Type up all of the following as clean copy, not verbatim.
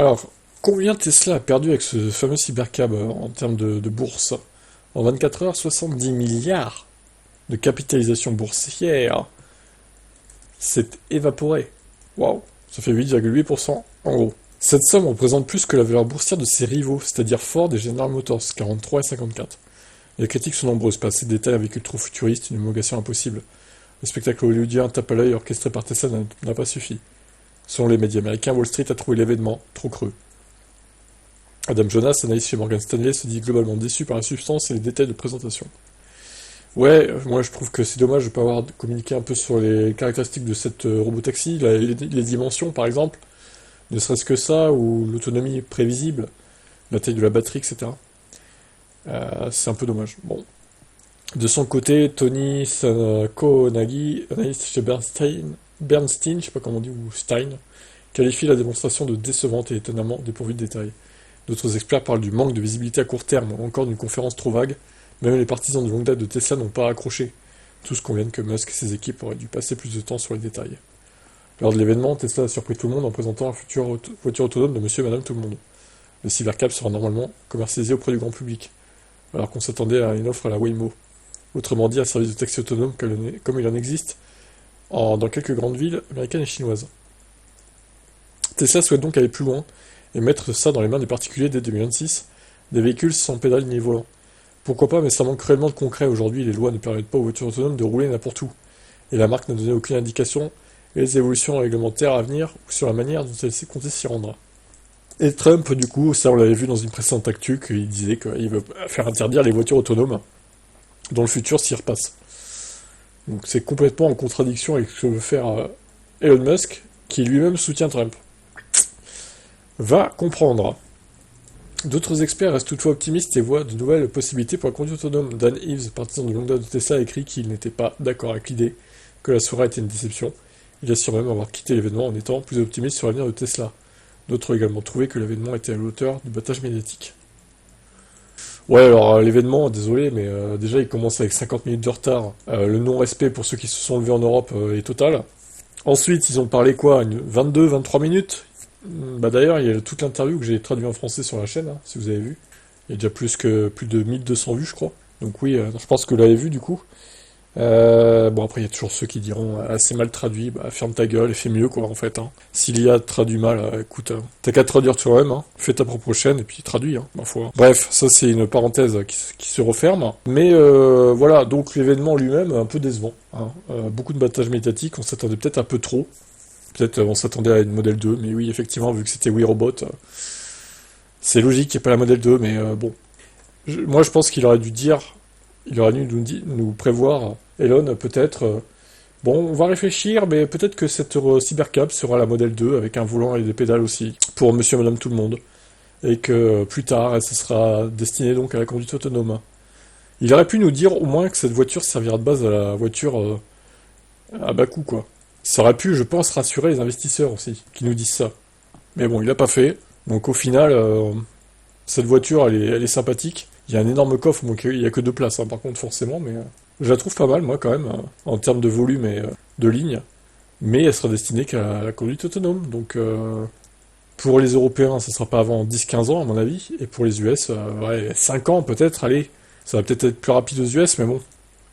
Alors, combien Tesla a perdu avec ce fameux cybercab en termes de bourse? En 24 heures, 70 milliards de capitalisation boursière s'est évaporé. Waouh, ça fait 8,8% en gros. Cette somme représente plus que la valeur boursière de ses rivaux, c'est-à-dire Ford et General Motors, 43 et 54. Les critiques sont nombreuses, pas assez de détails, un véhicule trop futuriste, une homologation impossible. Le spectacle hollywoodien tape à l'œil orchestré par Tesla n'a pas suffi. Selon les médias américains, Wall Street a trouvé l'événement trop creux. Adam Jonas, analyste chez Morgan Stanley, se dit globalement déçu par la substance et les détails de présentation. Ouais, moi je trouve que c'est dommage de ne pas avoir communiqué un peu sur les caractéristiques de cette robotaxi, les dimensions par exemple, ne serait-ce que ça, ou l'autonomie prévisible, la taille de la batterie, etc. C'est un peu dommage. Bon. De son côté, Tony Koonagi, analyste chez Bernstein, je sais pas comment on dit, ou Stein, qualifie la démonstration de décevante et étonnamment dépourvue de détails. D'autres experts parlent du manque de visibilité à court terme, ou encore d'une conférence trop vague. Même les partisans de longue date de Tesla n'ont pas accroché. Tous conviennent que Musk et ses équipes auraient dû passer plus de temps sur les détails. Lors de l'événement, Tesla a surpris tout le monde en présentant la future voiture autonome de monsieur et madame tout le monde. Le Cybercab sera normalement commercialisé auprès du grand public, alors qu'on s'attendait à une offre à la Waymo. Autrement dit, un service de taxi autonome comme il en existe dans quelques grandes villes américaines et chinoises. Tesla souhaite donc aller plus loin et mettre ça dans les mains des particuliers dès 2026, des véhicules sans pédale ni volant. Pourquoi pas, mais ça manque réellement de concret. Aujourd'hui, les lois ne permettent pas aux voitures autonomes de rouler n'importe où. Et la marque n'a donné aucune indication et les évolutions réglementaires à venir ou sur la manière dont elle s'est comptée s'y rendre. Et Trump, du coup, ça on l'avait vu dans une précédente actu, qu'il disait qu'il veut faire interdire les voitures autonomes dans le futur s'y repasse. Donc c'est complètement en contradiction avec ce que veut faire Elon Musk, qui lui-même soutient Trump. Va comprendre. D'autres experts restent toutefois optimistes et voient de nouvelles possibilités pour la conduite autonome. Dan Ives, partisan de longue date de Tesla, a écrit qu'il n'était pas d'accord avec l'idée que la soirée était une déception. Il assure même avoir quitté l'événement en étant plus optimiste sur l'avenir de Tesla. D'autres ont également trouvé que l'événement était à la hauteur du battage médiatique. Ouais, alors l'événement, désolé, mais déjà il commence avec 50 minutes de retard. Le non-respect pour ceux qui se sont levés en Europe est total. Ensuite, ils ont parlé quoi, 22-23 minutes. Bah d'ailleurs, il y a toute l'interview que j'ai traduit en français sur la chaîne, hein, si vous avez vu. Il y a déjà plus de 1200 vues, je crois. Donc oui, je pense que vous l'avez vu du coup. Bon, après, il y a toujours ceux qui diront c'est mal traduit, bah ferme ta gueule et fais mieux, quoi, en fait. Hein. S'il y a traduit mal, écoute, t'as qu'à traduire toi-même, hein. Fais ta propre chaîne et puis traduis, hein, ma foi. Bref, ça c'est une parenthèse qui se referme. Mais voilà, donc l'événement lui-même, un peu décevant. Hein. Beaucoup de battage médiatique, on s'attendait peut-être un peu trop. Peut-être on s'attendait à une modèle 2, mais oui, effectivement, vu que c'était Wii Robot, c'est logique qu'il n'y ait pas la modèle 2, mais bon. Moi, je pense qu'il aurait dû dire, il aurait dû nous prévoir, Elon, peut-être, bon, on va réfléchir, mais peut-être que cette Cybercab sera la modèle 2, avec un volant et des pédales aussi, pour monsieur et madame tout le monde, et que plus tard, ça sera destiné donc à la conduite autonome. Il aurait pu nous dire au moins que cette voiture servira de base à la voiture à bas coût, quoi. Ça aurait pu, je pense, rassurer les investisseurs aussi, qui nous disent ça. Mais bon, il l'a pas fait. Donc au final, cette voiture, elle est sympathique. Il y a un énorme coffre, donc il y a que deux places, hein, par contre, forcément, mais je la trouve pas mal, moi, quand même, en termes de volume et de ligne. Mais elle sera destinée qu'à la conduite autonome. Donc pour les Européens, ça sera pas avant 10-15 ans, à mon avis. Et pour les US, ouais, 5 ans peut-être, allez. Ça va peut-être être plus rapide aux US, mais bon.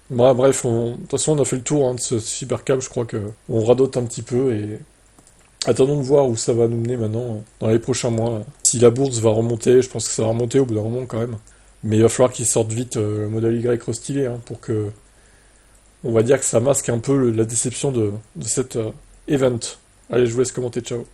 Bah, bref, de toute façon, on a fait le tour hein, de ce Cybercab, je crois que on radote un petit peu et attendons de voir où ça va nous mener maintenant dans les prochains mois. Si la bourse va remonter, je pense que ça va remonter au bout d'un moment quand même. Mais il va falloir qu'ils sortent vite le modèle Y restylé hein, pour que, on va dire que ça masque un peu la déception de cet event. Allez, je vous laisse commenter, ciao.